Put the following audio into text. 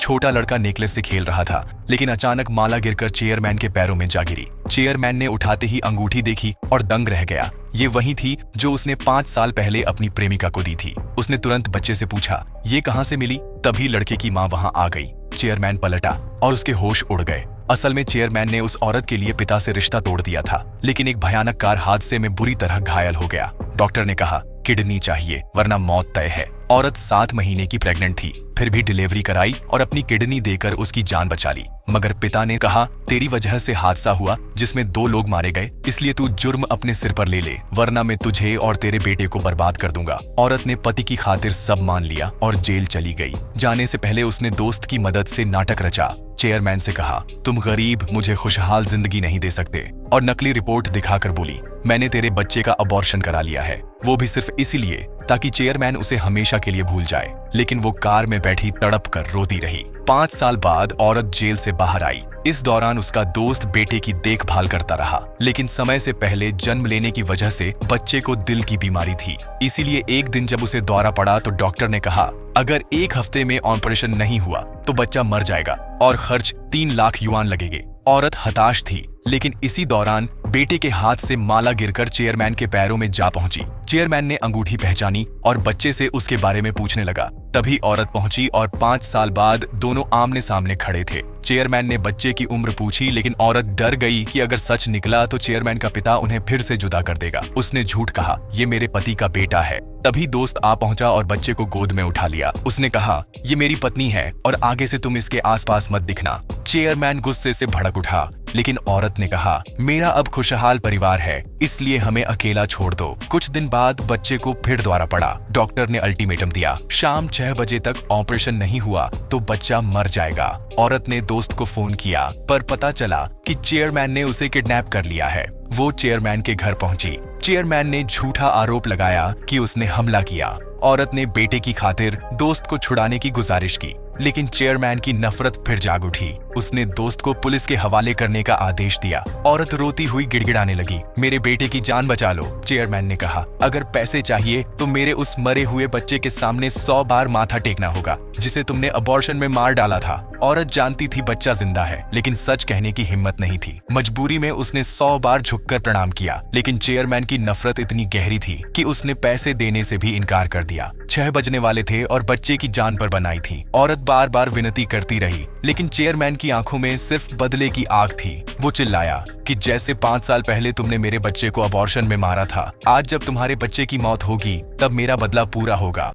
छोटा लड़का नेकलेस से खेल रहा था, लेकिन अचानक माला गिरकर चेयरमैन के पैरों में जा गिरी। चेयरमैन ने उठाते ही अंगूठी देखी और दंग रह गया। ये वही थी जो उसने 5 साल पहले अपनी प्रेमिका को दी थी। उसने तुरंत बच्चे से पूछा, ये कहाँ से मिली? तभी लड़के की माँ वहां आ गई। चेयरमैन पलटा और उसके होश उड़ गए। असल में चेयरमैन ने उस औरत के लिए पिता से रिश्ता तोड़ दिया था, लेकिन एक भयानक कार हादसे में बुरी तरह घायल हो गया। डॉक्टर ने कहा, किडनी चाहिए वरना मौत तय है। औरत 7 महीने की प्रेग्नेंट थी, फिर भी डिलीवरी कराई और अपनी किडनी देकर उसकी जान बचा ली। मगर पिता ने कहा, तेरी वजह से हादसा हुआ जिसमें 2 लोग मारे गए, इसलिए तू जुर्म अपने सिर पर ले ले, वरना मैं तुझे और तेरे बेटे को बर्बाद कर दूंगा। औरत ने पति की खातिर सब मान लिया और जेल चली गई। जाने से पहले उसने दोस्त की मदद से नाटक रचा। चेयरमैन से कहा, तुम गरीब मुझे खुशहाल जिंदगी नहीं दे सकते, और नकली रिपोर्ट दिखाकर बोली, मैंने तेरे बच्चे का अबॉर्शन करा लिया है, वो भी सिर्फ इसीलिए ताकि चेयरमैन उसे हमेशा के लिए भूल जाए। लेकिन वो कार में बैठी तड़प कर रोती रही। 5 साल बाद औरत जेल से बाहर आई। इस दौरान उसका दोस्त बेटे की देखभाल करता रहा, लेकिन समय से पहले जन्म लेने की वजह से बच्चे को दिल की बीमारी थी। इसीलिए एक दिन जब उसे दौरा पड़ा तो डॉक्टर ने कहा, अगर 1 हफ्ते में ऑपरेशन नहीं हुआ तो बच्चा मर जाएगा और खर्च 3 लाख युआन लगेंगे। औरत हताश थी, लेकिन इसी दौरान बेटे के हाथ से माला गिरकर चेयरमैन के पैरों में जा पहुंची। चेयरमैन ने अंगूठी पहचानी और बच्चे से उसके बारे में पूछने लगा। तभी औरत पहुंची और 5 साल बाद दोनों आमने सामने खड़े थे। चेयरमैन ने बच्चे की उम्र पूछी, लेकिन औरत डर गई कि अगर सच निकला तो चेयरमैन का पिता उन्हें फिर से जुदा कर देगा। उसने झूठ कहा, ये मेरे पति का बेटा है। तभी दोस्त आ पहुंचा और बच्चे को गोद में उठा लिया। उसने कहा, ये मेरी पत्नी है और आगे से तुम इसके आसपास मत दिखना। चेयरमैन गुस्से से भड़क उठा, लेकिन औरत ने कहा, मेरा अब खुशहाल परिवार है, इसलिए हमें अकेला छोड़ दो। कुछ दिन बाद बच्चे को फिर दौरा पड़ा। डॉक्टर ने अल्टीमेटम दिया, शाम 6 बजे तक ऑपरेशन नहीं हुआ तो बच्चा मर जाएगा। औरत ने दोस्त को फोन किया, पर पता चला कि चेयरमैन ने उसे किडनैप कर लिया है। वो चेयरमैन के घर पहुंची। चेयरमैन ने झूठा आरोप लगाया कि उसने हमला किया। औरत ने बेटे की खातिर दोस्त को छुड़ाने की गुजारिश की, लेकिन चेयरमैन की नफरत फिर जाग उठी। उसने दोस्त को पुलिस के हवाले करने का आदेश दिया। औरत रोती हुई गिड़गिड़ाने लगी, मेरे बेटे की जान बचा लो। चेयरमैन ने कहा, अगर पैसे चाहिए तो मेरे उस मरे हुए बच्चे के सामने 100 बार माथा टेकना होगा, जिसे तुमने अबॉर्शन में मार डाला था। औरत जानती थी बच्चा जिंदा है, लेकिन सच कहने की हिम्मत नहीं थी। मजबूरी में उसने 100 बार झुककर प्रणाम किया, लेकिन चेयरमैन की नफरत इतनी गहरी थी कि उसने पैसे देने से भी इनकार कर दिया। 6 बजने वाले थे और बच्चे की जान पर बनाई थी। औरत बार बार विनती करती रही, लेकिन चेयरमैन की आंखों में सिर्फ बदले की आग थी। वो चिल्लाया कि जैसे 5 साल पहले तुमने मेरे बच्चे को अबॉर्शन में मारा था, आज जब तुम्हारे बच्चे की मौत होगी तब मेरा बदला पूरा होगा।